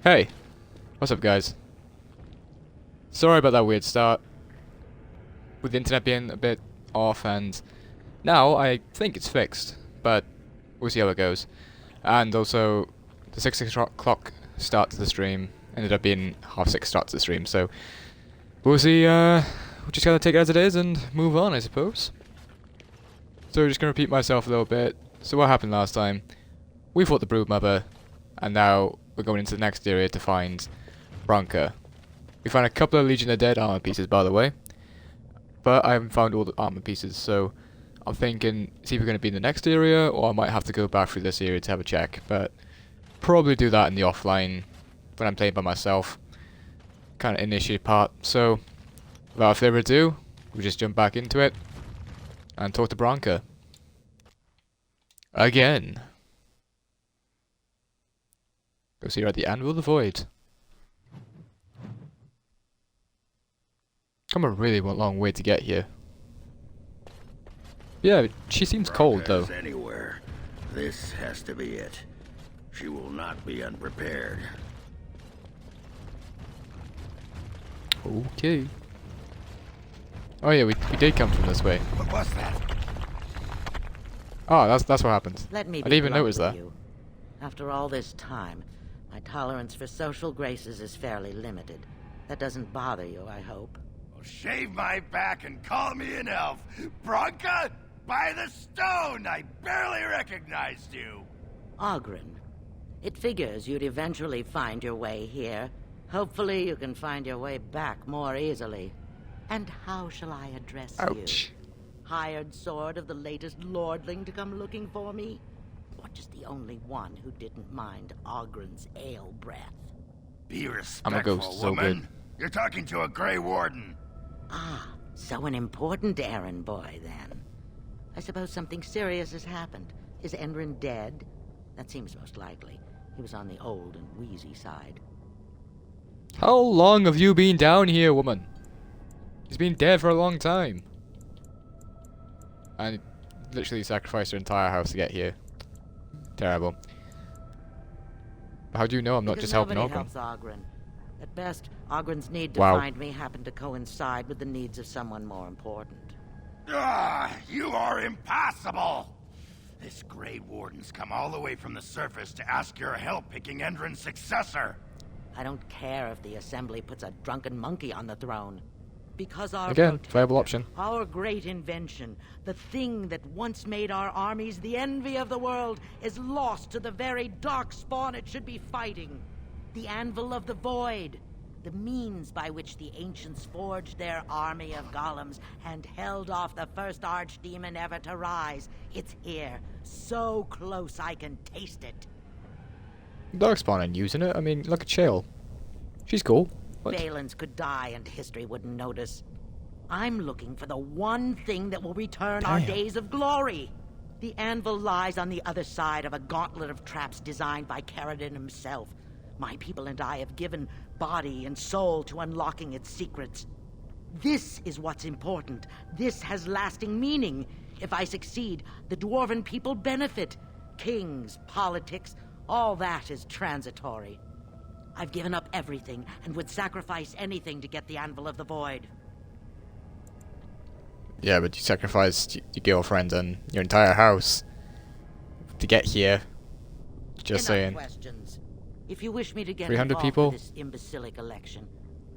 Hey, what's up guys? Sorry about that weird start, with the internet being a bit off, and now I think it's fixed, but we'll see how it goes. And also, the 6 o'clock start to the stream ended up being 6:30 start to the stream, so we'll see, we're just gonna take it as it is and move on, I suppose. So just gonna repeat myself a little bit. So what happened last time? We fought the Broodmother, and now we're going into the next area to find Branka. We found a couple of Legion of Dead armor pieces, by the way, but I haven't found all the armor pieces, so I'm thinking it's either going to be in the next area, or I might have to go back through this area to have a check, but probably do that in the offline when I'm playing by myself, kind of initiate part. So without further ado, we just jump back into it and talk to Branka again. Go see her at the Anvil of the Void. Come a really long way to get here. Yeah, she seems cold though. Anywhere. This has to be it. She will not be unprepared. Okay. Oh yeah, we did come from this way. What was that? Oh, that's what happened. Let me I be didn't even blunt notice with that. you. After all this time, my tolerance for social graces is fairly limited. That doesn't bother you, I hope. Well, shave my back and call me an elf. Branka, by the stone! I barely recognized you. Ogren. It figures you'd eventually find your way here. Hopefully you can find your way back more easily. And how shall I address you? Ouch. Hired sword of the latest lordling to come looking for me? Or just the only one who didn't mind Ogren's ale breath? Be respectful, I'm a ghost, so woman. good. You're talking to a Grey Warden. Ah, so an important errand boy, then. I suppose something serious has happened. Is Endrin dead? That seems most likely. He was on the old and wheezy side. How long have you been down here, woman? He's been dead for a long time. And literally sacrificed her entire house to get here. Terrible. But how do you know I'm not Because just helping nobody Ogren? helps Ogren. At best, Ogren's need to Wow. find me happened to coincide with the needs of someone more important. Ah, you are impossible! This Grey Warden's come all the way from the surface to ask your help picking Endrin's successor. I don't care if the Assembly puts a drunken monkey on the throne. Because our Again, protector, viable option. our great invention, the thing that once made our armies the envy of the world, is lost to the very dark spawn it should be fighting. The Anvil of the Void. The means by which the ancients forged their army of golems and held off the first archdemon ever to rise. It's here, so close I can taste it. Darkspawn ain't using it. I mean, look at Shale. She's cool. What? Valens could die and history wouldn't notice. I'm looking for the one thing that will return our Damn. days of glory. The anvil lies on the other side of a gauntlet of traps designed by Caradon himself. My people and I have given body and soul to unlocking its secrets. This is what's important. This has lasting meaning. If I succeed, the Dwarven people benefit. Kings, politics, all that is transitory. I've given up everything and would sacrifice anything to get the Anvil of the Void. Yeah, but you sacrificed your girlfriend and your entire house to get here. Just Enough saying. questions. If you wish me to get 300 involved people? with this imbecilic election,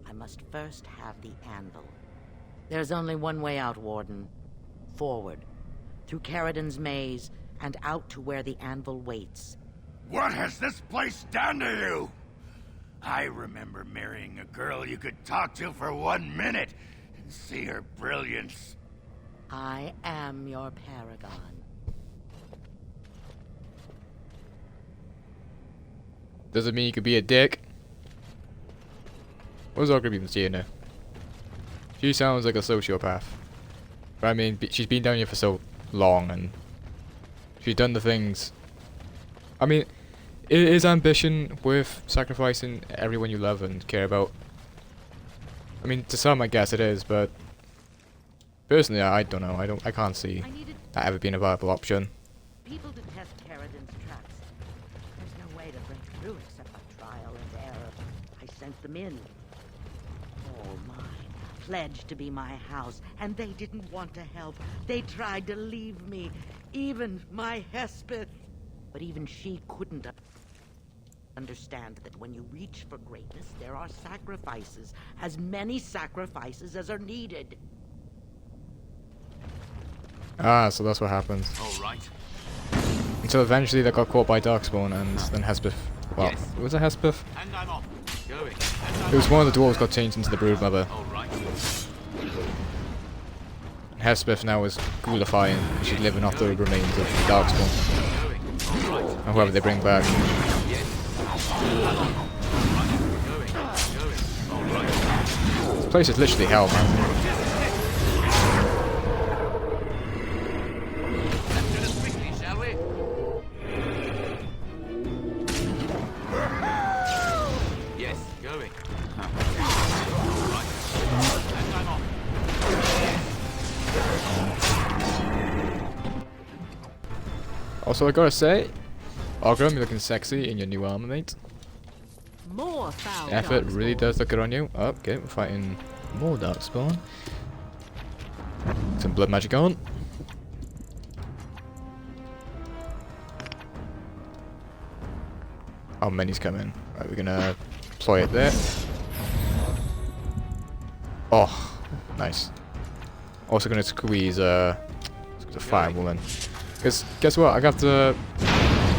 I must first have the Anvil. There's only one way out, Warden. Forward. Through Caradon's maze and out to where the Anvil waits. What has this place done to you? I remember marrying a girl you could talk to for 1 minute and see her brilliance. I am your paragon. Doesn't mean you could be a dick. What does Ogre even see in her? She sounds like a sociopath. But I mean, she's been down here for so long and she's done the things. I mean, is ambition worth sacrificing everyone you love and care about? I mean, to some I guess it is, but personally I don't know. I can't see that ever being a viable option. People detest Caradon's traps. There's no way to break through except by trial and error. sent them in. All mine, pledged to be my house, and they didn't want to help. They tried to leave me, even my Hespeth. But even she couldn't understand that when you reach for greatness, there are sacrifices, as many sacrifices as are needed. Ah, so that's what happens. All right. Until eventually they got caught by Darkspawn, and then Hespeth. Well, Yes. was it Hespeth? And I'm off. Going. It was one of the dwarves got changed into the Broodmother. All right. Hespeth now is ghoulifying, and she's living off the remains of Darkspawn. Going. All right. And whoever they bring back. Yes. Going. All right. This place is literally hell, man. Let's do this quickly, shall we? Yes. Going. All right. And I'm off. Also, I gotta say, Ogre, you're looking sexy in your new armor, mate. More foul Effort Darkspawn. really does look good on you. Oh, okay, we're fighting more Darkspawn. Some blood magic on. Oh, many's coming. Right, we're gonna deploy it there. Oh, nice. Also gonna squeeze the fire woman. Because guess what? I got to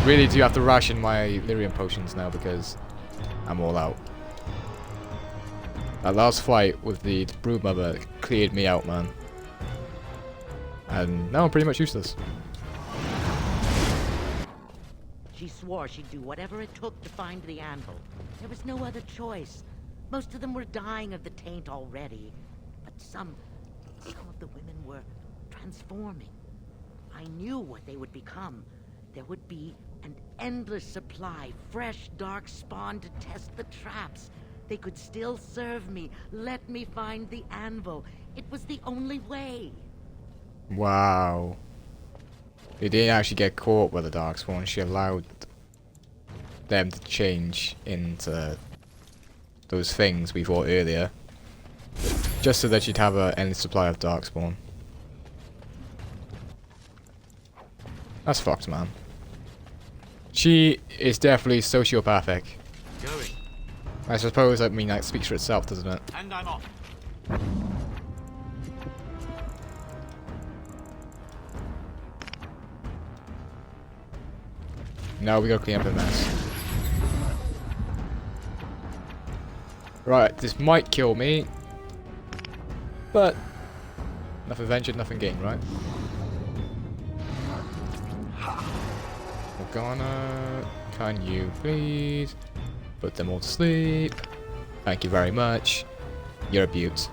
really do have to ration my lyrium potions now because I'm all out. That last fight with the Broodmother cleared me out, man. And now I'm pretty much useless. She swore she'd do whatever it took to find the anvil. There was no other choice. Most of them were dying of the taint already. But some of the women were transforming. I knew what they would become. There would be an endless supply, fresh dark spawn to test the traps. They could still serve me, let me find the anvil. It was the only way. Wow. They didn't actually get caught by the Darkspawn. She allowed them to change into those things we fought earlier. Just so that she'd have an endless supply of Darkspawn. That's fucked, man. She is definitely sociopathic. Going. I suppose, I mean, that speaks for itself, doesn't it? And I'm off. Now we gotta clean up the mess. Right, this might kill me. But nothing ventured, nothing gained, right? Morgana, can you please put them all to sleep? Thank you very much. You're a beaut.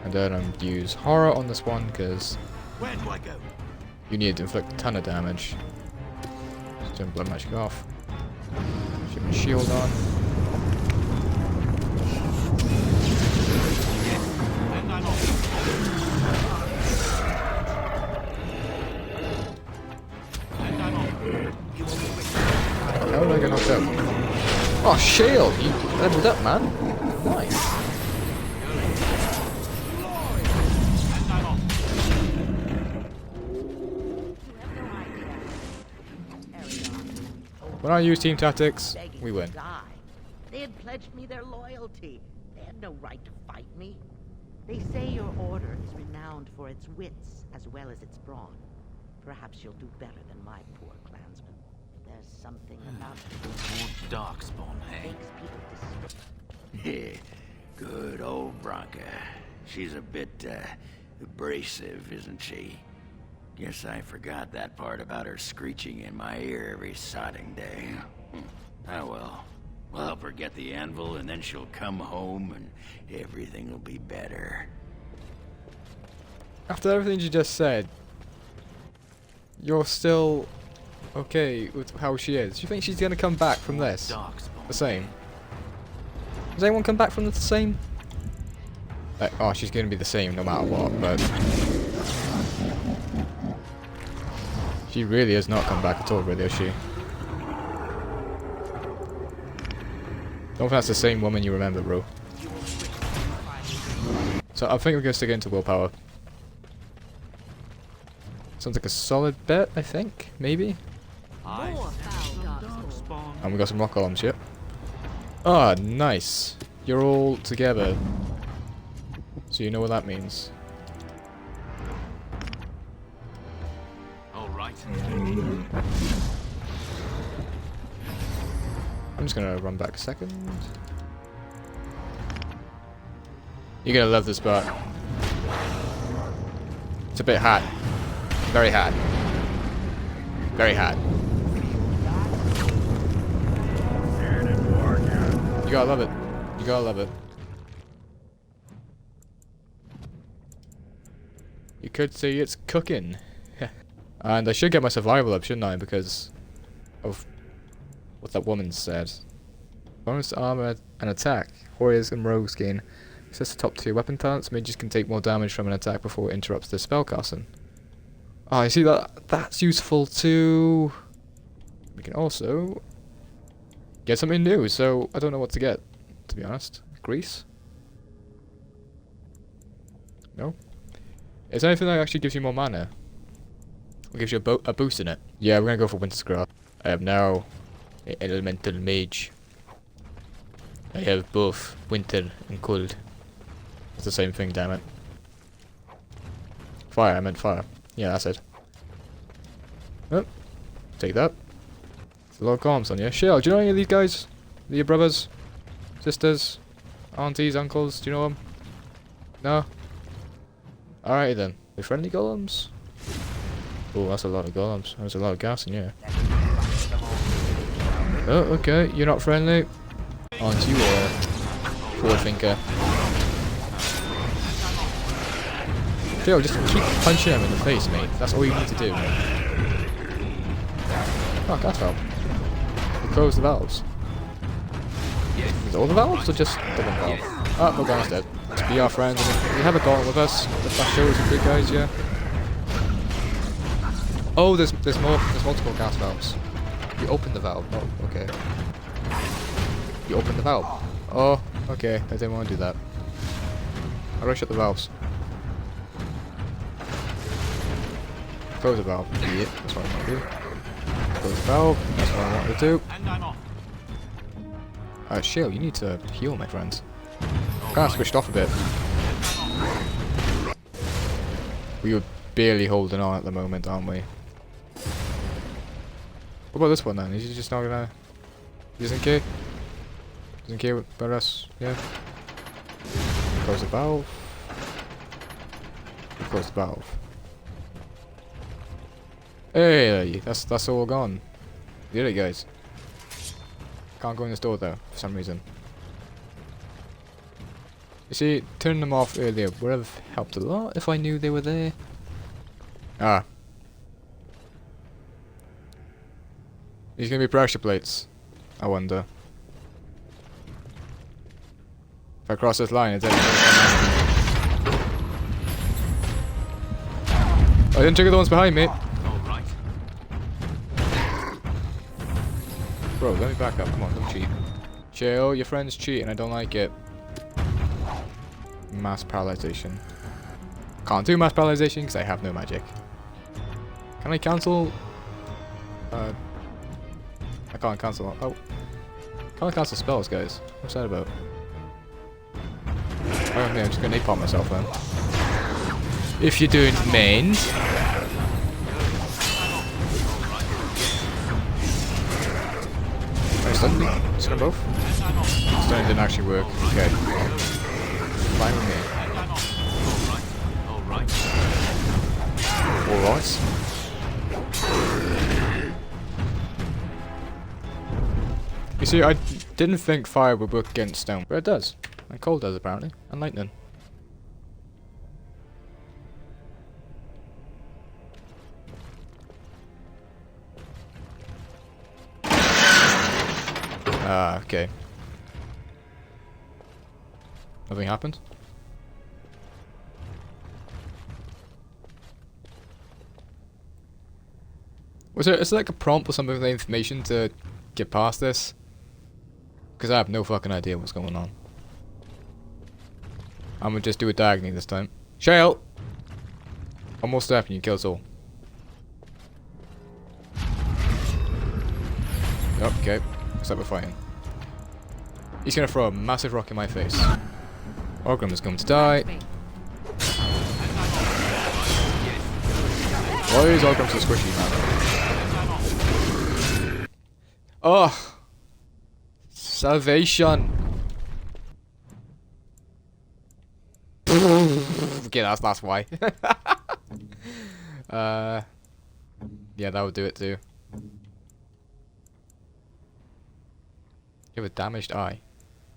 And then I'm gonna use horror on this one because Where do I go? you need to inflict a ton of damage. Just turn blood magic off. Keep my shield on. And I'm off. And I'm off. You will be with me. How did I get knocked out? Oh, shield! You leveled up, man. Nice. And I'm off. When I use team tactics, Begging we to win. die. They had pledged me their loyalty. They had no right to fight me. They say your order is renowned for its wits as well as its brawn. Perhaps you'll do better than my poor clansmen. There's something about More darkspawn, that hey? makes people Yeah, good old Bronca. She's a bit, abrasive, isn't she? Guess I forgot that part about her screeching in my ear every sodding day. Oh well. We'll help her get the anvil, and then she'll come home, and everything will be better. After everything you just said, you're still okay with how she is. Do you think she's gonna come back from this Darkspawn. the same? Does anyone come back from this the same? Like, oh, she's gonna be the same no matter what, but She really has not come back at all, really, has she? Don't think that's the same woman you remember, bro. So I think we're gonna stick into willpower. Sounds like a solid bet, I think, maybe. And we got some rock columns, yep. Ah, nice. You're all together. So you know what that means. Alright. I'm just gonna run back a second. You're gonna love this part. It's a bit hot. Very hot. Very hot. You gotta love it. You gotta love it. You could say it's cooking. And I should get my survival up, shouldn't I? Because of what that woman said. Bonus armor and attack. Warriors and rogues gain access to top tier weapon talents. Mages can take more damage from an attack before it interrupts their spellcasting. Oh, I see that. That's useful too. We can also get something new, so I don't know what to get, to be honest. Grease? No? Is there anything that actually gives you more mana? Or gives you a boost in it? Yeah, we're gonna go for Winter's Grasp. I have now an elemental mage. I have both winter and cold. It's the same thing, damn it. Fire, I meant fire. Yeah, that's it. Oh, take that. It's a lot of columns on you. Shell, do you know any of these guys? Are they your brothers? Sisters? Aunties? Uncles? Do you know them? No? Alrighty then. They friendly golems? Oh, that's a lot of golems. There's a lot of gas in here. Oh, okay. You're not friendly. Aren't you a forward thinker? Phil, just keep punching him in the face, mate. That's all you need to do. Oh, gas valve. We close the valves. Is it all the valves or just the one valve? Oh, no, Garn's dead. Let's be our friends. We have a gauntlet with us. That shows some good guys, yeah. Oh, there's multiple gas valves. You open the valve. Oh, okay. You open the valve. Oh, okay. I didn't want to do that. How do I shut the valves? Close the valve. Yeah, that's what I want to do. Close the valve. That's what I want to do. Shale, you need to heal, my friends. I'm kind of switched off a bit. We are barely holding on at the moment, aren't we? What about this one then? Is he just not gonna... He doesn't care? Doesn't care about us? Yeah. Close the valve. Close the valve. Hey, that's all gone. You did it, guys. Can't go in this door though, for some reason. You see, turning them off earlier would have helped a lot if I knew they were there. Ah. These gonna be pressure plates. I wonder. If I cross this line, it's I didn't trigger the ones behind me. Bro, let me back up. Come on, don't cheat. Chill, your friend's cheating. I don't like it. Mass paralyzation. Can't do mass paralyzation because I have no magic. Can I cancel? I can't cancel. Oh. Can't cancel spells, guys. What's that about? Oh, okay, I'm just gonna napalm myself then. If you don't mind. Stun them both? Stunning didn't actually work. Okay. Fine with me. Alright. You see, I didn't think fire would work against stone, but it does. And cold does apparently. And lightning. Ah, okay. Nothing happened? Is there like a prompt or something with the information to get past this? Because I have no fucking idea what's going on. I'm gonna just do it diagonally this time. Shale! Almost there and you kill us all. Okay, looks like we're fighting. He's gonna throw a massive rock in my face. Orgrim is going to die. Why is Orgrim so squishy, man? Oh! Salvation! Okay, that's why. Yeah, that would do it too. You have a damaged eye.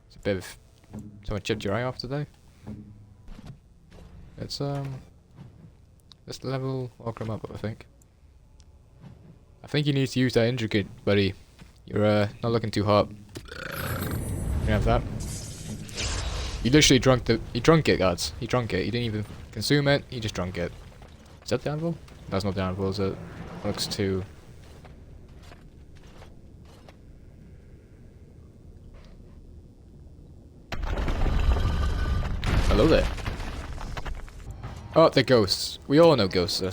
It's a bit of... Someone chipped your eye off today? Let's level Orgrim up, I think. I think you need to use that intricate, buddy. You're not looking too hot. You can have that. You literally drunk it, guys. He drunk it. He didn't even consume it. He just drunk it. Is that the anvil? That's not the anvil, is it? Looks too... Hello there. Oh, they're ghosts. We all know ghosts are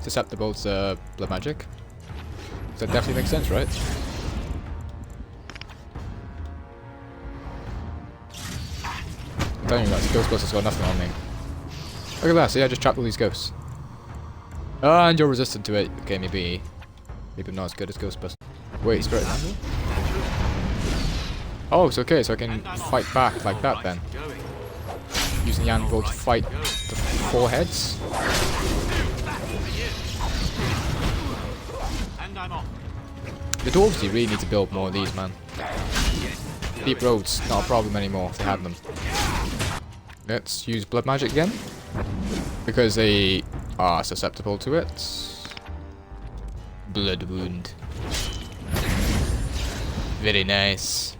susceptible to blood magic. So that definitely makes sense, right? I'm telling you that Ghostbusters got nothing on me. Look at that, see, I just trapped all these ghosts. Ah, and you're resistant to it. Okay, maybe not as good as Ghostbusters. Wait, Spirit Anvil? Oh, it's okay, so I can fight back like that then. Using the anvil to fight the 4 heads. The dwarves really need to build more of these, man. Deep roads, not a problem anymore if they had them. Let's use blood magic again. Because they are susceptible to it. Blood wound. Very nice.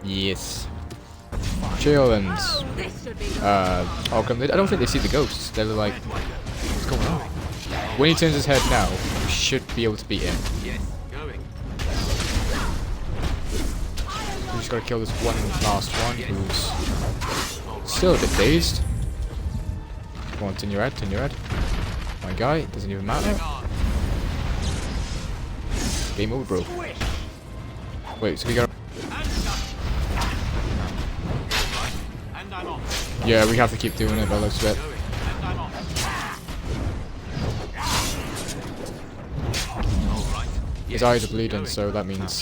Yes. Chill and Orgrim, I don't think they see the ghosts. They're like, what's going on? When he turns his head now, we should be able to beat him. We just gotta kill this one last one who's still a bit dazed. Come on, turn your head, turn your head. My guy, doesn't even matter. Game over, bro. Wait, so we got... Yeah, we have to keep doing it by the looks of it. His eyes are bleeding, so that means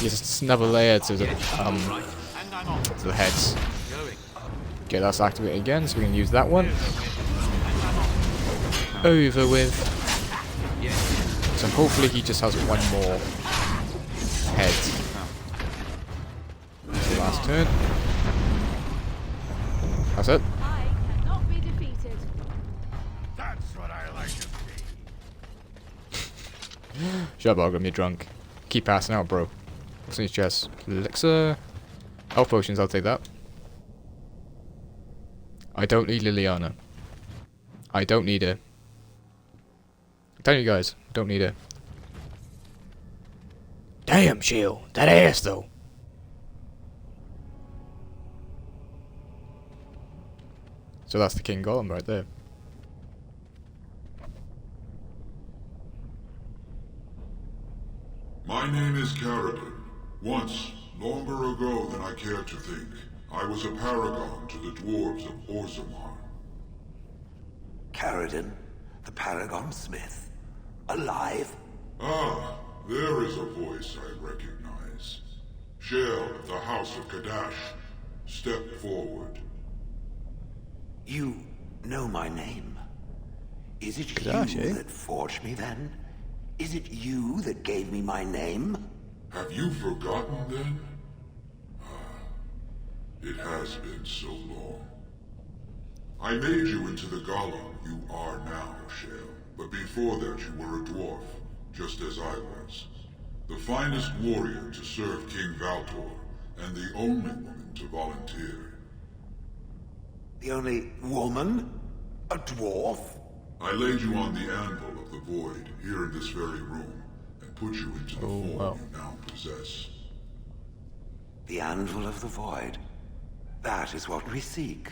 he has another layer to the heads. Okay, that's activated again, so we can use that one. Over with. So hopefully he just has one more head. That's the last turn. That's it. I cannot be defeated. That's what I like to see. Shut up, Orgrim, you're drunk. Keep passing out, bro. What's in his chest? Elixir? Health potions, I'll take that. I don't need Liliana. I don't need her. I'm telling you guys, don't need her. Damn, Shield. That ass, though. So that's the King Golem right there. My name is Caradon. Once, longer ago than I care to think, I was a paragon to the dwarves of Orzammar. Caradon, the Paragon Smith. Alive? Ah, there is a voice I recognize. Shale of the House of Kadash. Step forward. You know my name. Is it Kadash, you eh? that forged me then? Is it you that gave me my name? Have you forgotten then? It has been so long. I made you into the golem you are now, Shale. But before that you were a dwarf, just as I was. The finest warrior to serve King Valtor, and the only woman to volunteer. The only woman? A dwarf? I laid you on the anvil of the void, here in this very room, and put you into the form wow. you now possess. The anvil of the void. That is what we seek.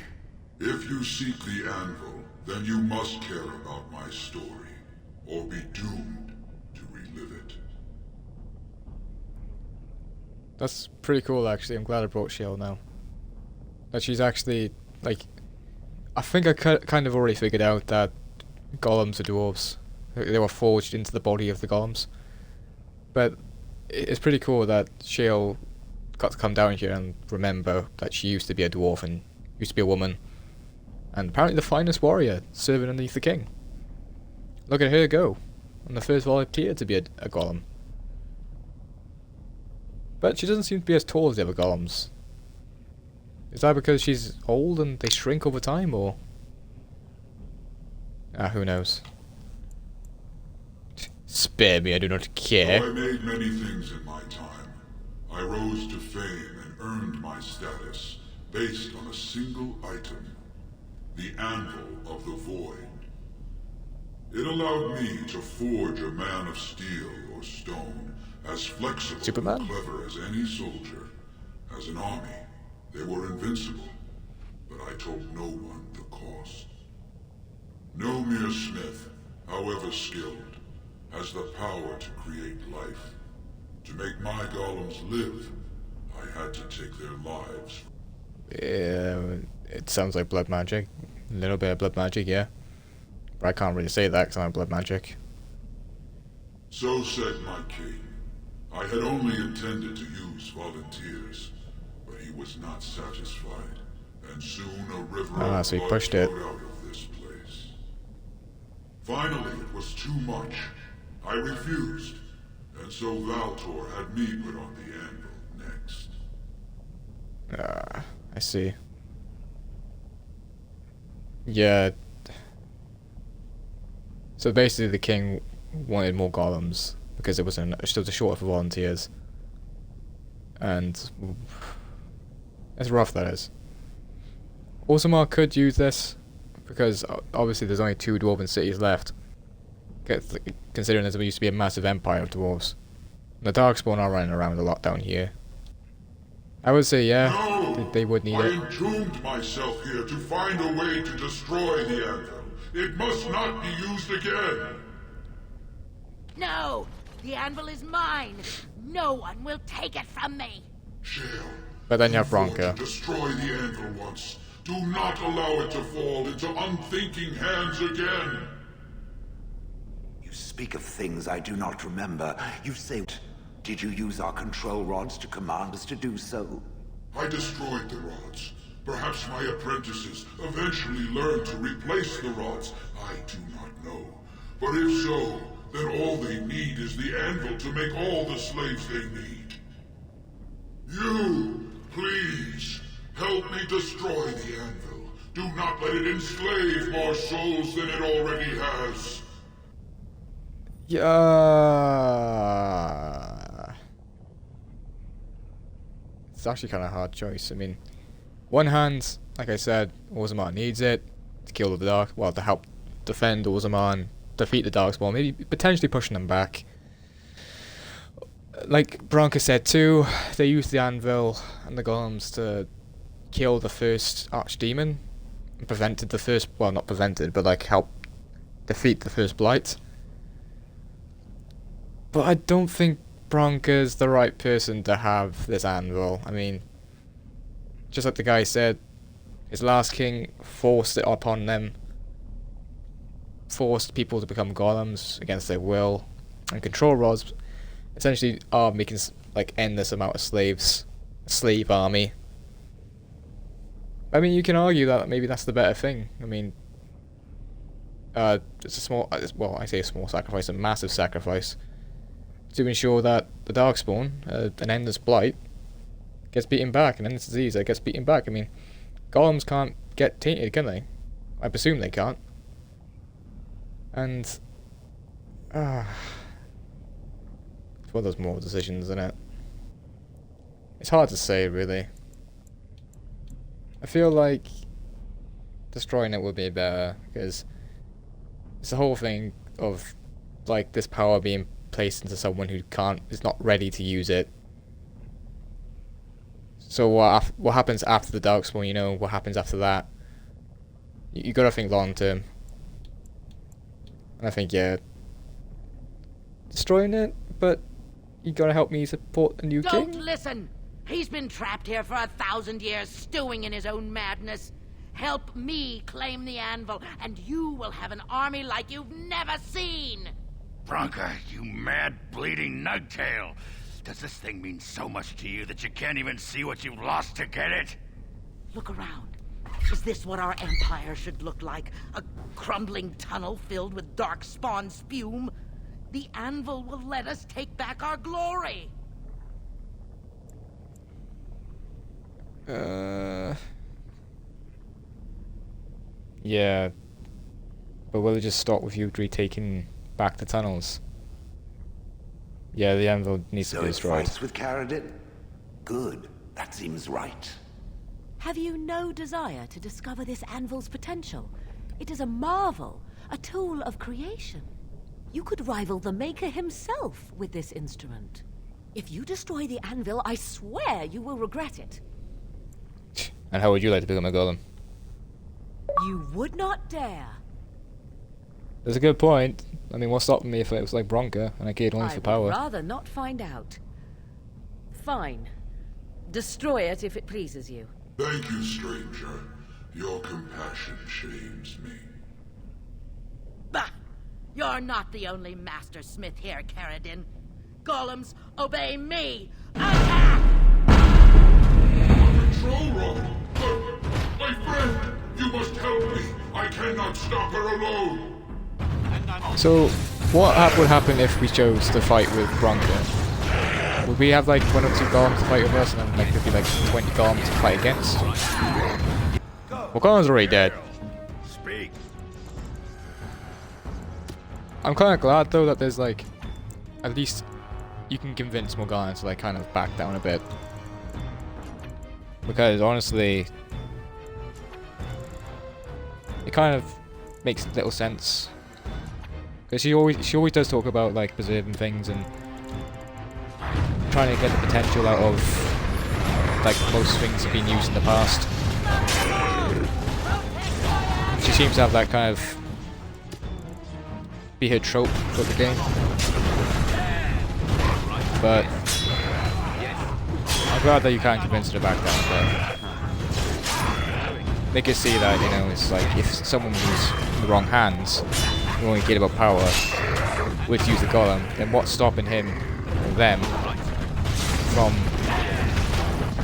If you seek the anvil, then you must care about my story, or be doomed to relive it. That's pretty cool, actually. I'm glad I brought Shield now. That she's actually, like... I think I kind of already figured out that golems are dwarves. They were forged into the body of the golems. But it's pretty cool that Shield got to come down here and remember that she used to be a dwarf and used to be a woman. And apparently the finest warrior serving underneath the king. Look at her go. And the first volunteer to be a golem. But she doesn't seem to be as tall as the other golems. Is that because she's old and they shrink over time, or...? Who knows. Spare me, I do not care. Though I made many things in my time, I rose to fame and earned my status based on a single item. The Anvil of the Void. It allowed me to forge a man of steel or stone as flexible Superman? and clever as any soldier. As an army, they were invincible, but I told no one the cost. No mere smith, however skilled, has the power to create life. To make my golems live, I had to take their lives. It sounds like blood magic. A little bit of blood magic, yeah. But I can't really say that because I have blood magic. So said my king. I had only intended to use volunteers, but he was not satisfied, and soon a river of so he blood pushed it. flowed out of this place. Finally, it was too much. I refused, and so Valtor had me put on the anvil next. I see. Yeah. So basically the king wanted more golems because there was a short for volunteers. And it's rough, that is. Orzammar could use this because obviously there's only 2 dwarven cities left. Considering there used to be a massive empire of dwarves. The Darkspawn are running around a lot down here. I would say, yeah, No! they would need I it. entombed myself here to find a way to destroy the anvil. It must not be used again. No! The anvil is mine! No one will take it from me! Shale. But then you have fought Bronca. to destroy the anvil once. Do not allow it to fall into unthinking hands again. You speak of things I do not remember. You say, did you use our control rods to command us to do so? I destroyed the rods. Perhaps my apprentices eventually learned to replace the rods. I do not know. But if so, then all they need is the anvil to make all the slaves they need. You, please, help me destroy the anvil. Do not let it enslave more souls than it already has. Yeah. It's actually kind of a hard choice. I mean, one hand, like I said, Orzammar needs it to kill the dark, well, to help defend Orzammar and defeat the Darkspawn, maybe potentially pushing them back. Like Bronca said too, they used the anvil and the golems to kill the first archdemon, and prevented the first, well, not prevented, but like help defeat the first blight. But I don't think Bronca's the right person to have this anvil. I mean, just like the guy said, his last king forced it upon them, forced people to become golems against their will, and control rods essentially are making like endless amount of slaves, a slave army. I mean, you can argue that maybe that's the better thing. I mean, it's a small, well, I say a small sacrifice, a massive sacrifice, to ensure that the Darkspawn, an endless blight, gets beaten back, an endless disease that gets beaten back. I mean, golems can't get tainted, can they? I presume they can't. And, it's one of those moral decisions, isn't it? It's hard to say, really. I feel like destroying it would be better, because it's the whole thing of like this power being placed into someone who is not ready to use it. So what happens after the Darkspawn? You know, what happens after that? You gotta think long term. And I think, yeah, destroying it, but you gotta help me support a new king. Don't listen! He's been trapped here for 1,000 years, stewing in his own madness. Help me claim the anvil, and you will have an army like you've never seen! Bronca, you mad, bleeding nugtail! Does this thing mean so much to you that you can't even see what you've lost to get it? Look around. Is this what our empire should look like? A crumbling tunnel filled with darkspawn spume? The anvil will let us take back our glory! Yeah. But will it just stop with you retaking back the tunnels? Yeah, the anvil needs to be destroyed. Fights with Caradin? Good. That seems right. Have you no desire to discover this anvil's potential? It is a marvel, a tool of creation. You could rival the Maker himself with this instrument. If you destroy the anvil, I swear you will regret it. And how would you like to become a golem? You would not dare. That's a good point. I mean, what's stopping me if it was like Bronca and I cared only for power? I would rather not find out. Fine. Destroy it if it pleases you. Thank you, stranger. Your compassion shames me. Bah! You're not the only master smith here, Caradin. Golems, obey me! Attack! Control rod! My friend! You must help me! I cannot stop her alone! So, what would happen if we chose to fight with Bronca? Would we have like 1 or 2 golems to fight with us, and then like there'd be like 20 golems to fight against? Well, golem's already dead. Speak. I'm kind of glad though that there's like, at least you can convince more golems to like kind of back down a bit. Because honestly, it kind of makes little sense. Because she always does talk about like preserving things and trying to get the potential out of like most things have been used in the past. She seems to have that kind of be her trope for the game. But I'm glad that you can't convince her to back down, but make her see that, you know, it's like if someone was in the wrong hands, you only care about power, were to use the golem, then what's stopping him or them from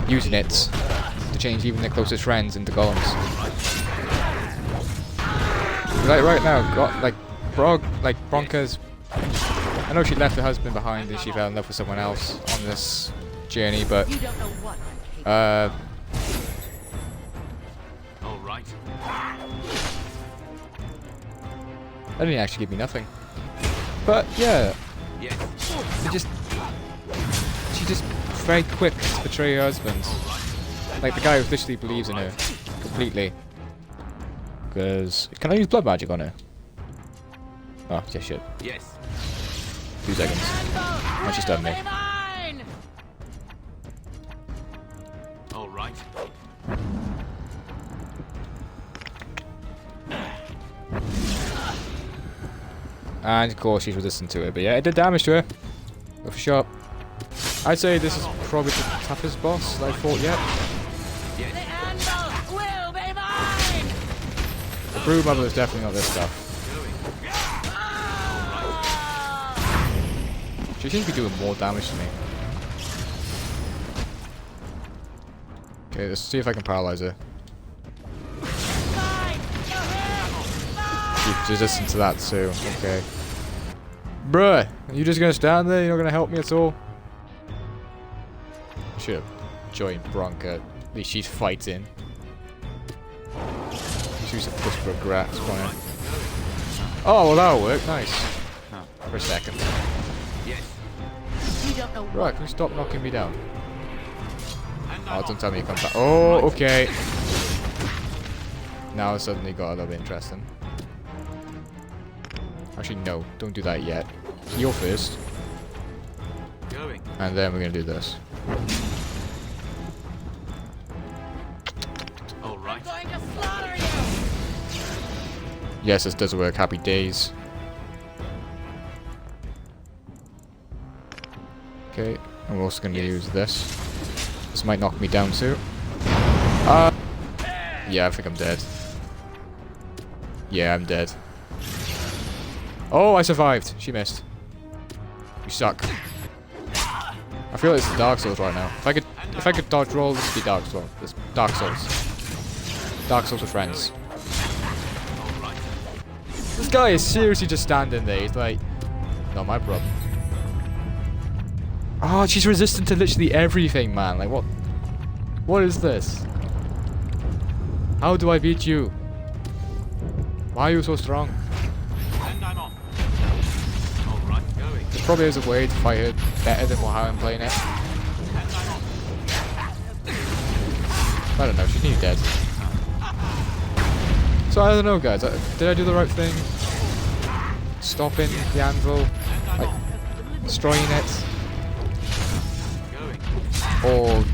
using it to change even their closest friends into golems? Like right now, Bronca's, I know she left her husband behind and she fell in love with someone else on this journey, but You don't know what I'm capable All right. that didn't actually give me nothing. But yeah, she's just very quick to betray her husband. Like the guy who literally believes in her completely. Because can I use blood magic on her? Oh, yeah, shit. Yes. 2 seconds. And she's done me. All right. And of course she's resistant to it, but yeah, it did damage to her. Go for sure. I'd say this is probably the toughest boss that I've fought yet. The anvil will be mine! The Brood Mother is definitely not this stuff. She seems to be doing more damage to me. Okay, let's see if I can paralyze her. She's resistant to that too. Okay. Bruh, are you just gonna stand there? You're not gonna help me at all? Should have joined Bronca. At least she's fighting. She was a push for a grasp on her. Oh, well that'll work. Nice. For a second. You don't know Right, can you stop knocking me down? Oh, don't tell me you come back. Oh, okay. Now it's suddenly got a little bit interesting. Actually, no, don't do that yet. Heal first. And then we're gonna do this. Alright. Yes, this does work. Happy days. Okay, and we're also gonna use this. This might knock me down too. Yeah, I think I'm dead. Yeah, I'm dead. Oh, I survived. She missed. You suck. I feel like it's Dark Souls right now. If I could dodge roll, this would be Dark Souls. This Dark Souls. Dark Souls with friends. This guy is seriously just standing there. He's like, not my problem. Oh, she's resistant to literally everything, man. Like, what? What is this? How do I beat you? Why are you so strong? There probably is a way to fight her better than how I'm playing it. I don't know, she's nearly dead. So I don't know, guys. Did I do the right thing? Stopping the anvil? Like, destroying it? Or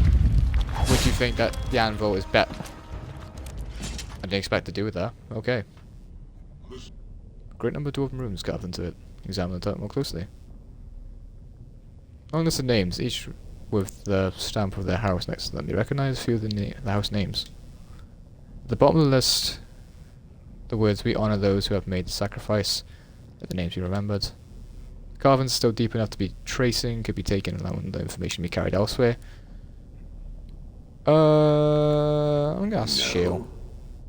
would you think that the anvil is better? I didn't expect to do with that. Okay. Great number of dwarven rooms carved into it. Examine the type more closely. On list of names, each with the stamp of their house next to them. You recognize a few of the house names. At the bottom of the list, the words, "We honor those who have made the sacrifice," are the names you remembered. The carvings still deep enough to be tracing, could be taken, allowing the information to be carried elsewhere. I'm gonna ask Shale.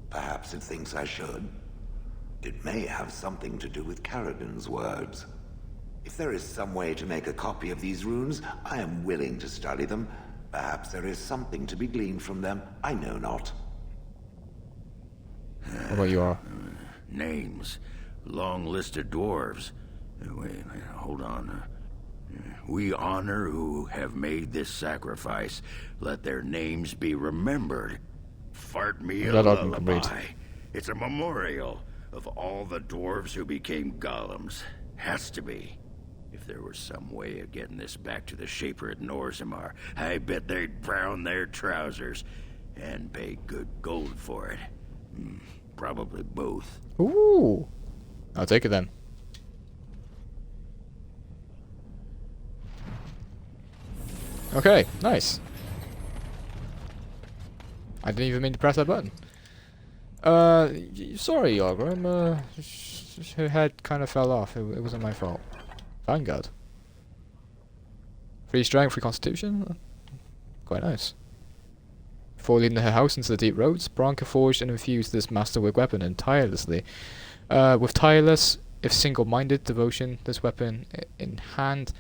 Perhaps it thinks I should. It may have something to do with Caradin's words. If there is some way to make a copy of these runes, I am willing to study them. Perhaps there is something to be gleaned from them. I know not. How about you are? Names. Long list of dwarves. Wait, hold on. We honor who have made this sacrifice. Let their names be remembered. Fart me a That I can read. lullaby. It's a memorial of all the dwarves who became golems. Has to be. If there was some way of getting this back to the Shaper at Norzimar, I bet they'd brown their trousers and pay good gold for it. Probably both. Ooh. I'll take it then. Okay, nice. I didn't even mean to press that button. Sorry, Yorgrim. Her head kind of fell off. It wasn't my fault. Vanguard. 3 strength, 3 constitution. Quite nice. Before leading her house into the deep roads, Branka forged and infused this masterwork weapon and tirelessly. With tireless, if single-minded devotion, this weapon in hand,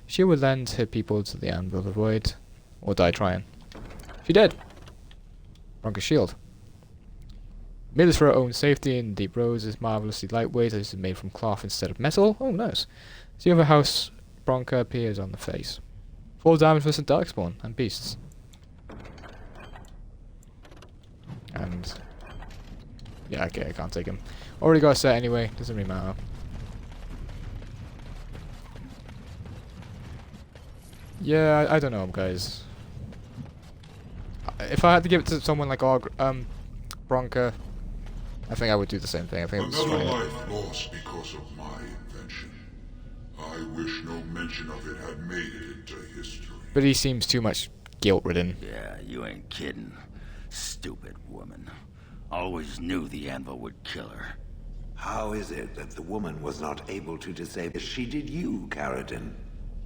she would lend her people to the Anvil of the Void, or die trying. She did. Branka's shield. Made this for her own safety in deep roads, is marvellously lightweight, as it's made from cloth instead of metal. Oh, nice. See the other house, Branka appears on the face. 4 damage versus Darkspawn and beasts. And yeah, okay, I can't take him. Already got a set anyway, doesn't really matter. Yeah, I don't know, guys. If I had to give it to someone like Branka, I think I would do the same thing. I think I would Another destroy it. life lost because of my invention. I wish no mention of it had made it into history. But he seems too much guilt-ridden. Yeah, you ain't kidding. Stupid woman. Always knew the anvil would kill her. How is it that the woman was not able to disable as she did you, Caradin?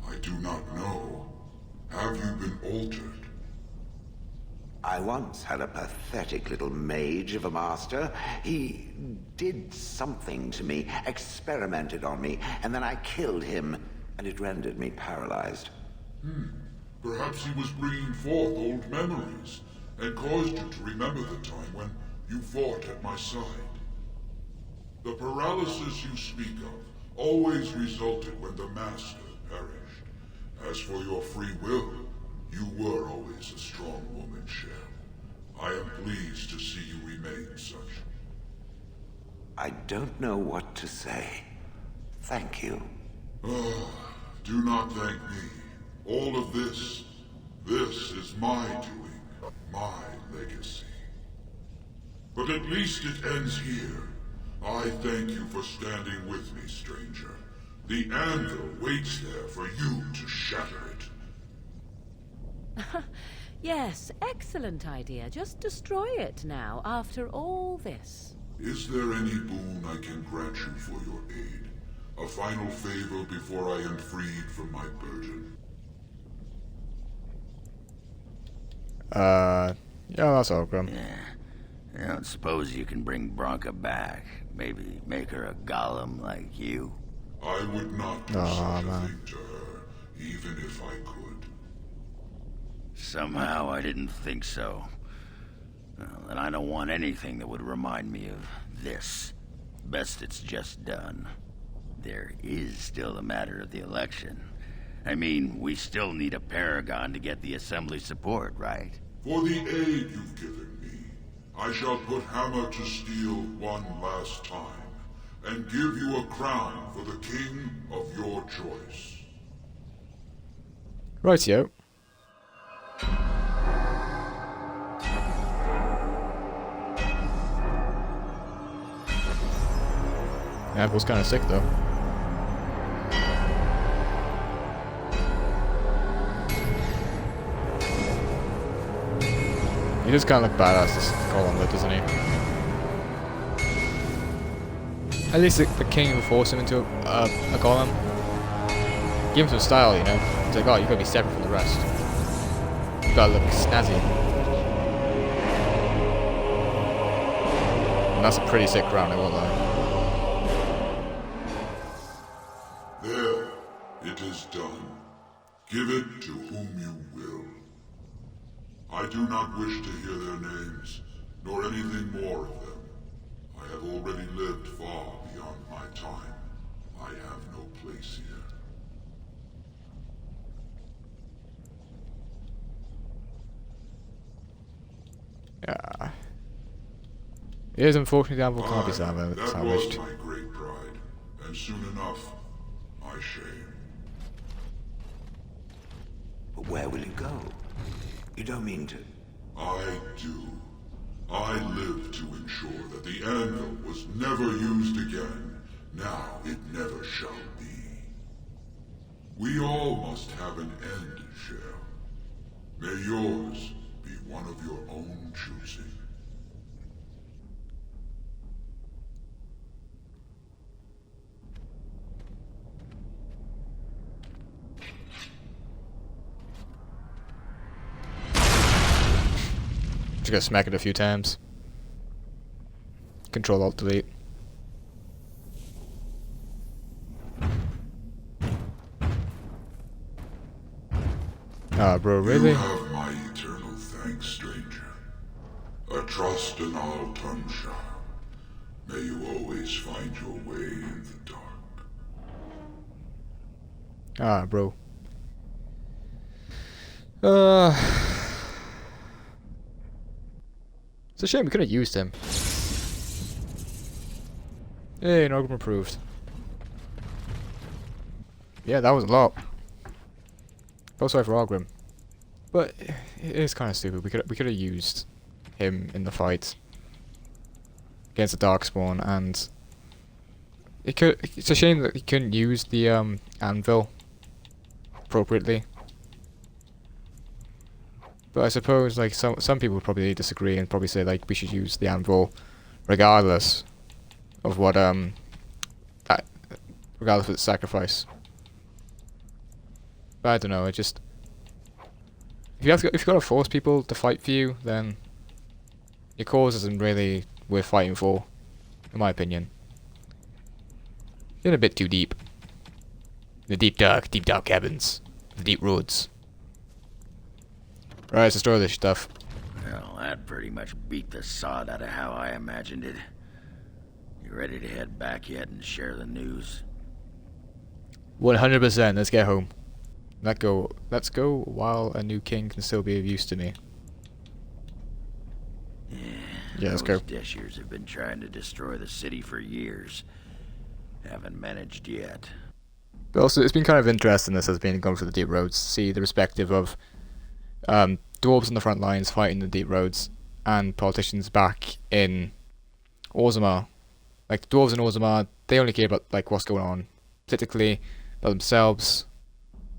I do not know. Have you been altered? I once had a pathetic little mage of a master. He did something to me, experimented on me, and then I killed him, and it rendered me paralyzed. Perhaps he was bringing forth old memories, and caused you to remember the time when you fought at my side. The paralysis you speak of always resulted when the Master perished. As for your free will, you were always a strong woman, Shell. I am pleased to see you remain such. I don't know what to say. Thank you. Do not thank me. All of this is my doing, my legacy. But at least it ends here. I thank you for standing with me, stranger. The anvil waits there for you to shatter it. Yes, excellent idea. Just destroy it now, after all this. Is there any boon I can grant you for your aid? A final favor before I am freed from my burden? Yeah, that's Ogrim. Yeah. I don't suppose you can bring Bronca back. Maybe make her a golem like you. I would not do such a thing to her, even if I could. Somehow I didn't think so. Well, and I don't want anything that would remind me of this. Best it's just done. There is still the matter of the election. I mean, we still need a paragon to get the Assembly support, right? For the aid you've given me, I shall put hammer to steel one last time, and give you a crown for the king of your choice. Rightio. Anvil's kind of sick though. He does kind of look badass, this golem, though, doesn't he? At least the king will force him into a golem. Give him some style, you know. It's like, oh, you've got to be separate from the rest. You've got to look snazzy. And that's a pretty sick crown, I won't lie. There, it is done. Give it to whom you will. I do not wish to hear their names, nor anything more of them. I have already lived far beyond my time. I have no place here. Yeah. It is unfortunate the Anvil can't be salvaged. That was my great pride, and soon enough, my shame. But where will you go? You don't mean to... I do. I live to ensure that the anvil was never used again. Now it never shall be. We all must have an end, Shell. May yours be one of your own choosing. Just gotta smack it a few times. Control Alt Delete. Ah, bro, really? You have my eternal thanks, stranger. A trust in all Tumshire. May you always find your way in the dark. Ah, bro. It's a shame we could have used him. Hey, Norgrim approved. Yeah, that was a lot. Felt sorry for Orgrim. But it is kind of stupid. We could have used him in the fight against the Darkspawn, and it's a shame that he couldn't use the anvil appropriately. But I suppose like some people would probably disagree and probably say like we should use the anvil regardless of what regardless of its sacrifice. But I don't know, it just if you've got to force people to fight for you, then your cause isn't really worth fighting for, in my opinion. You're in a bit too deep. The deep dark caverns. The deep roads. Right, let's destroy this stuff. Well, that pretty much beat the sod out of how I imagined it. You ready to head back yet and share the news? 100%, let's get home. Let's go while a new king can still be of use to me. Yeah, Yeah, let's go. Those Deshers have been trying to destroy the city for years. Haven't managed yet. But also, it's been kind of interesting, this has been going through the deep roads, see the perspective of dwarves on the front lines fighting the deep roads, and politicians back in Orzammar. Like, dwarves in Orzammar, they only care about like what's going on politically, about themselves,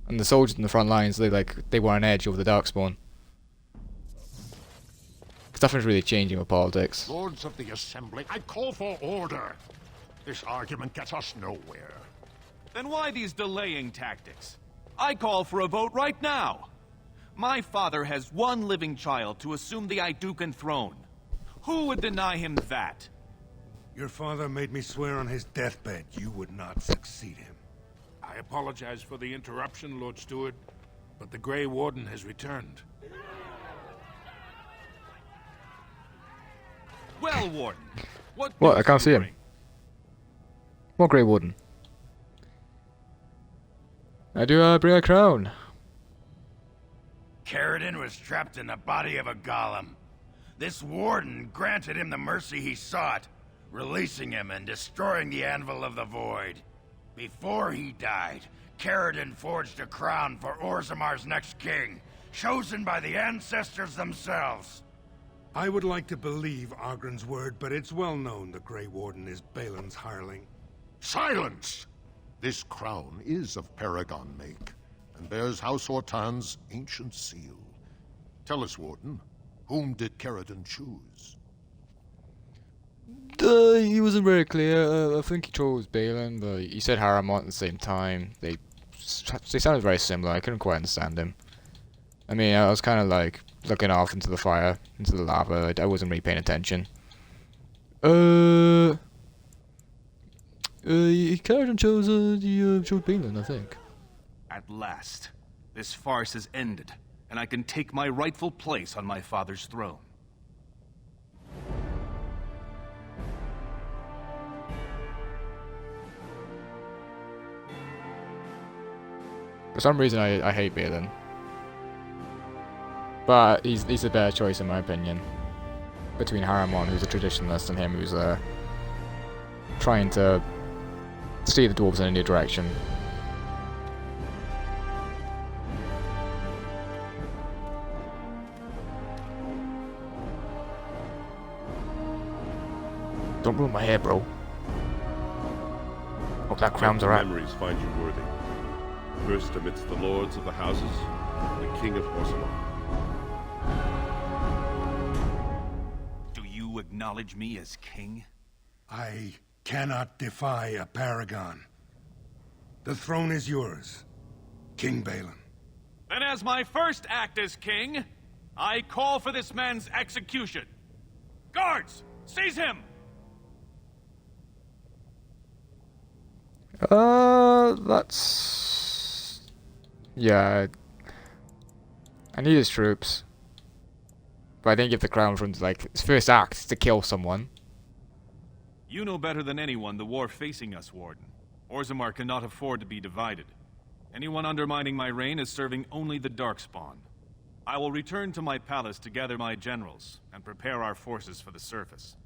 and the soldiers in the front lines, they want an edge over the Darkspawn. Because nothing's really changing with politics. Lords of the Assembly, I call for order. This argument gets us nowhere. Then why these delaying tactics? I call for a vote right now. My father has one living child to assume the Idukan throne. Who would deny him that? Your father made me swear on his deathbed you would not succeed him. I apologize for the interruption, Lord Steward, but the Grey Warden has returned. Well, Warden, what I news can't do see you him. bring? More Grey Warden. I do bring a crown. Caradon was trapped in the body of a golem. This warden granted him the mercy he sought, releasing him and destroying the Anvil of the Void. Before he died, Caradon forged a crown for Orzammar's next king, chosen by the ancestors themselves. I would like to believe Ogren's word, but it's well known the Grey Warden is Balin's hireling. Silence! This crown is of Paragon make, and bears House Hortan's ancient seal. Tell us, Warden, whom did Caradon choose? He wasn't very clear. I think he chose Balin, but he said Haramont at the same time. They sounded very similar. I couldn't quite understand him. I mean, I was kind of like looking off into the fire, into the lava. I wasn't really paying attention. Caradon chose Balin, I think. At last, this farce has ended, and I can take my rightful place on my father's throne. For some reason, I hate Balin. But he's a better choice in my opinion. Between Haramon, who's a traditionalist, and him, who's trying to steer the dwarves in a new direction. Don't ruin my hair, bro. Hope that crown's alright. Memories find you worthy. First amidst the lords of the houses, the king of Orzammar. Do you acknowledge me as king? I cannot defy a paragon. The throne is yours, King Balin. Then as my first act as king, I call for this man's execution. Guards, seize him! That's... Yeah. I need his troops. But I didn't give the crown for him to, like, his first act is to kill someone. You know better than anyone the war facing us, Warden. Orzammar cannot afford to be divided. Anyone undermining my reign is serving only the Darkspawn. I will return to my palace to gather my generals and prepare our forces for the surface.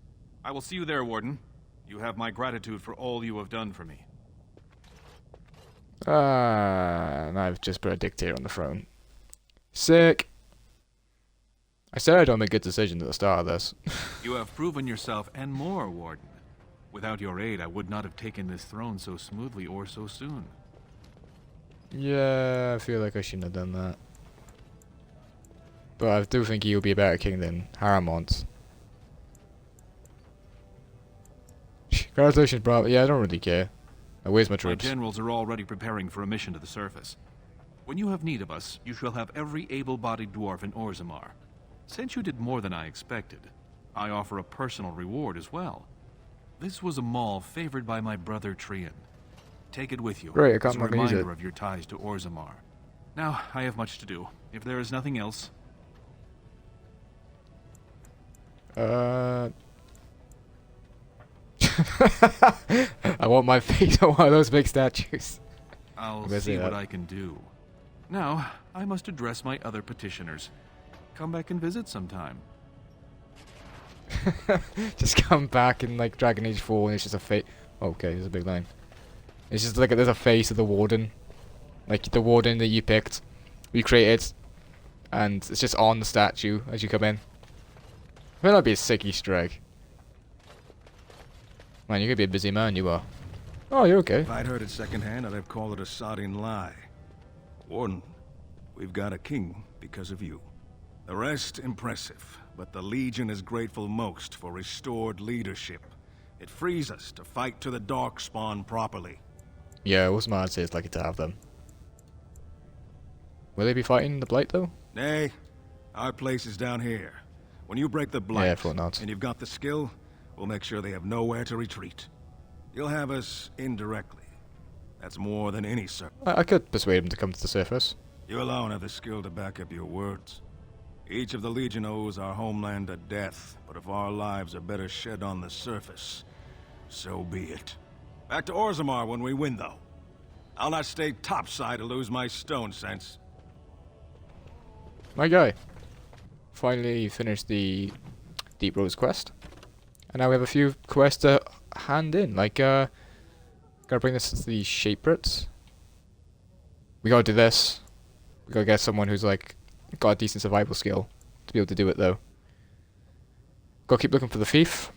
I will see you there, Warden. You have my gratitude for all you have done for me. And I've just put a dictator on the throne. Sick. I said I'd make good decisions at the start of this. You have proven yourself and more, Warden. Without your aid, I would not have taken this throne so smoothly or so soon. Yeah, I feel like I shouldn't have done that. But I do think he'll be a better king than Haramont. Congratulations, bro. Yeah, I don't really care. Where's my My troops? generals are already preparing for a mission to the surface. When you have need of us, you shall have every able-bodied dwarf in Orzammar. Since you did more than I expected, I offer a personal reward as well. This was a mall favored by my brother Trian. Take it with you Great, I as can't a fucking use reminder it. of your ties to Orzammar. Now, I have much to do. If there is nothing else... I want my face on one of those big statues. I'll gonna see say what that. I can do. Now, I must address my other petitioners. Come back and visit sometime. Just come back in like Dragon Age 4 and it's just a face. Okay, there's a big line. It's just like there's a face of the warden. Like the warden that you picked, you created, and it's just on the statue as you come in. I think that'd be a sick Easter egg. Man, you're gonna be a busy man, you are. Oh, you're okay. If I'd heard it secondhand, I'd have called it a sodding lie. Warden, we've got a king because of you. The rest, impressive, but the Legion is grateful most for restored leadership. It frees us to fight to the Darkspawn properly. Yeah, what's my answer is lucky to have them. Will they be fighting the Blight though? Nay, our place is down here. When you break the Blight, Yeah, I thought not. and you've got the skill, we'll make sure they have nowhere to retreat. You'll have us indirectly. That's more than any sir. I could persuade them to come to the surface. You alone have the skill to back up your words. Each of the Legion owes our homeland a death, but if our lives are better shed on the surface, so be it. Back to Orzammar when we win, though. I'll not stay topside to lose my stone sense. My guy. Finally finished the Deep Rose quest. And now we have a few quests to hand in. Like, gotta bring this to the Shapers. We gotta do this. We gotta get someone who's like got a decent survival skill to be able to do it though. Gotta keep looking for the thief.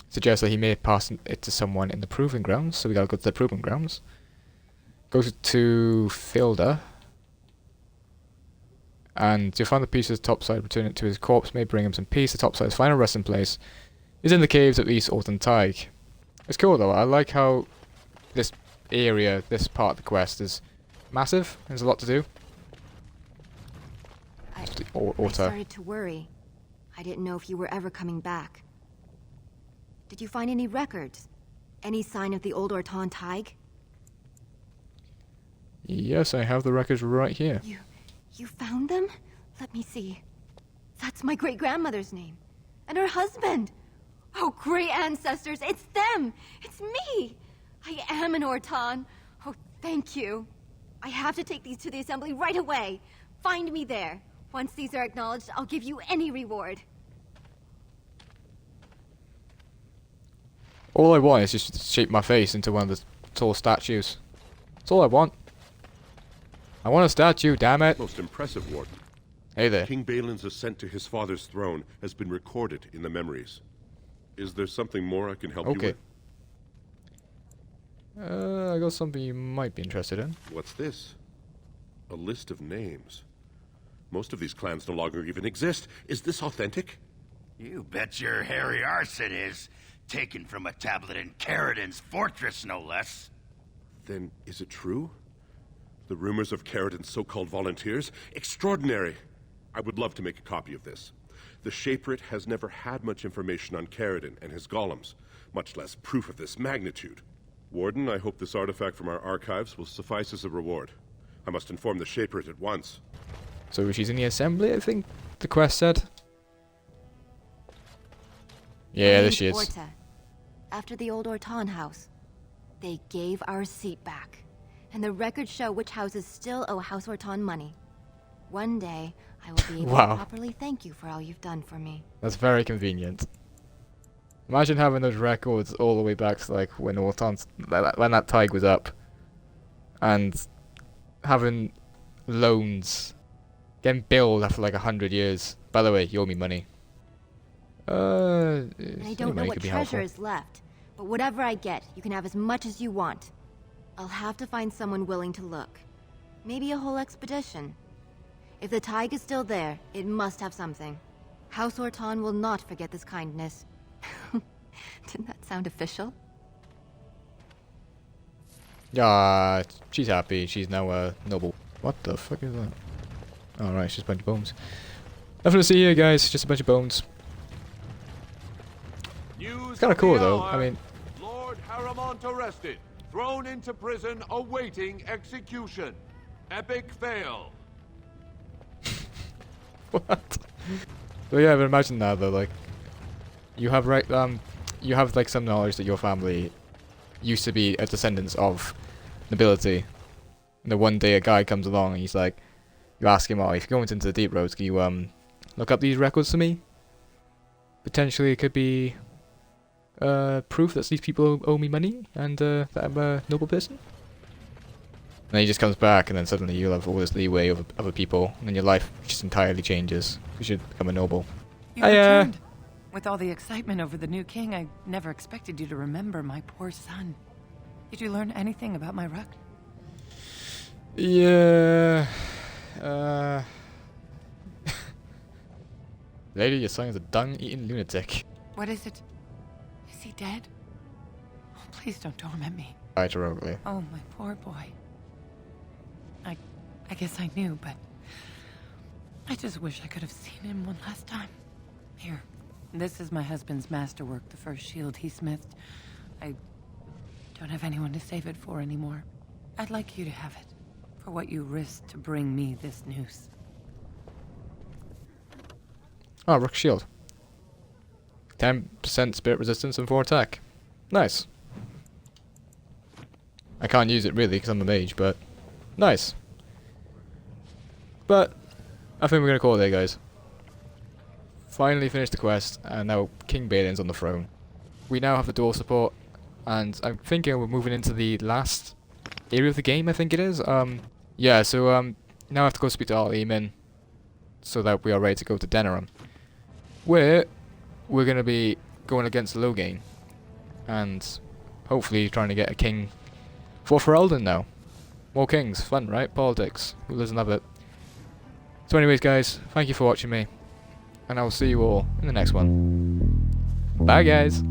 Suggests that he may pass it to someone in the proving grounds, so we gotta go to the proving grounds. Go to Filda. And to find the piece of the topside, return it to his corpse, may bring him some peace. The topside's final resting place is in the caves of East Orton Tig. It's cool though, I like how this area, this part of the quest is massive. There's a lot to do. I started to worry. I didn't know if you were ever coming back. Did you find any records? Any sign of the old Orton Tig? Yes, I have the records right here. You found them? Let me see. That's my great-grandmother's name. And her husband! Oh, great ancestors, it's them! It's me! I am an Orton. Oh, thank you. I have to take these to the assembly right away. Find me there. Once these are acknowledged, I'll give you any reward. All I want is just to shape my face into one of the tall statues. That's all I want. I want a statue, damn it. Most impressive, Warden. Hey there. King Balin's ascent to his father's throne has been recorded in the memories. Is there something more I can help you with? I got something you might be interested in. What's this? A list of names. Most of these clans no longer even exist. Is this authentic? You bet your hairy arse it is. Taken from a tablet in Caridin's fortress, no less. Then is it true? The rumors of Caridin's so-called volunteers? Extraordinary! I would love to make a copy of this. The Shaperit has never had much information on Caridin and his golems, much less proof of this magnitude. Warden, I hope this artifact from our archives will suffice as a reward. I must inform the Shaperit at once. So she's in the assembly, I think the quest said. Yeah, there she is. Orta. After the old Orton house, they gave our seat back. And the records show which houses still owe House Orton money. One day, I will be able to properly thank you for all you've done for me. That's very convenient. Imagine having those records all the way back to like when when that Tig was up, and having loans getting billed after like 100 years. By the way, you owe me money. I don't know what treasure is left, but whatever I get, you can have as much as you want. I'll have to find someone willing to look. Maybe a whole expedition. If the Tig is still there, it must have something. House Orton will not forget this kindness. Didn't that sound official? Yeah, she's happy. She's now a noble. What the fuck is that? Alright, it's just a bunch of bones. Nothing to see here, guys. Just a bunch of bones. It's kind of cool, though. I mean... Lord Harrimont arrested. Thrown into prison, awaiting execution. Epic fail. What? So yeah, but imagine that though, like, you have you have like some knowledge that your family used to be a descendants of nobility, and then one day a guy comes along and he's like, you ask him, oh, if you're going into the deep roads, can you look up these records for me? potentially it could be proof that these people owe me money and that I'm a noble person. And then he just comes back, and then suddenly you'll have all this leeway over other people, and then your life just entirely changes because you become a noble. You returned. With all the excitement over the new king, I never expected you to remember my poor son. Did you learn anything about my ruck? Yeah. Lady, your son is a dung-eating lunatic. What is it? Is he dead? Oh, please don't torment me. Right, heroically. Oh, my poor boy. I guess I knew, but I just wish I could have seen him one last time. Here, this is my husband's masterwork, the first shield he smithed. I don't have anyone to save it for anymore. I'd like you to have it, for what you risked to bring me this news. Oh, Rook Shield. 10% spirit resistance and 4 attack. Nice. I can't use it really because I'm a mage, but nice. But I think we're gonna call it there, guys. Finally finished the quest, and now King Balin's on the throne. We now have the dual support, and I'm thinking we're moving into the last area of the game, I think it is. Yeah, so now I have to go speak to Arcane so that we are ready to go to Denerim, where we're gonna be going against Loghain, and hopefully trying to get a king for Ferelden now. More kings, fun, right? Politics. Who doesn't love it? So anyways, guys, thank you for watching me, and I will see you all in the next one. Bye, guys!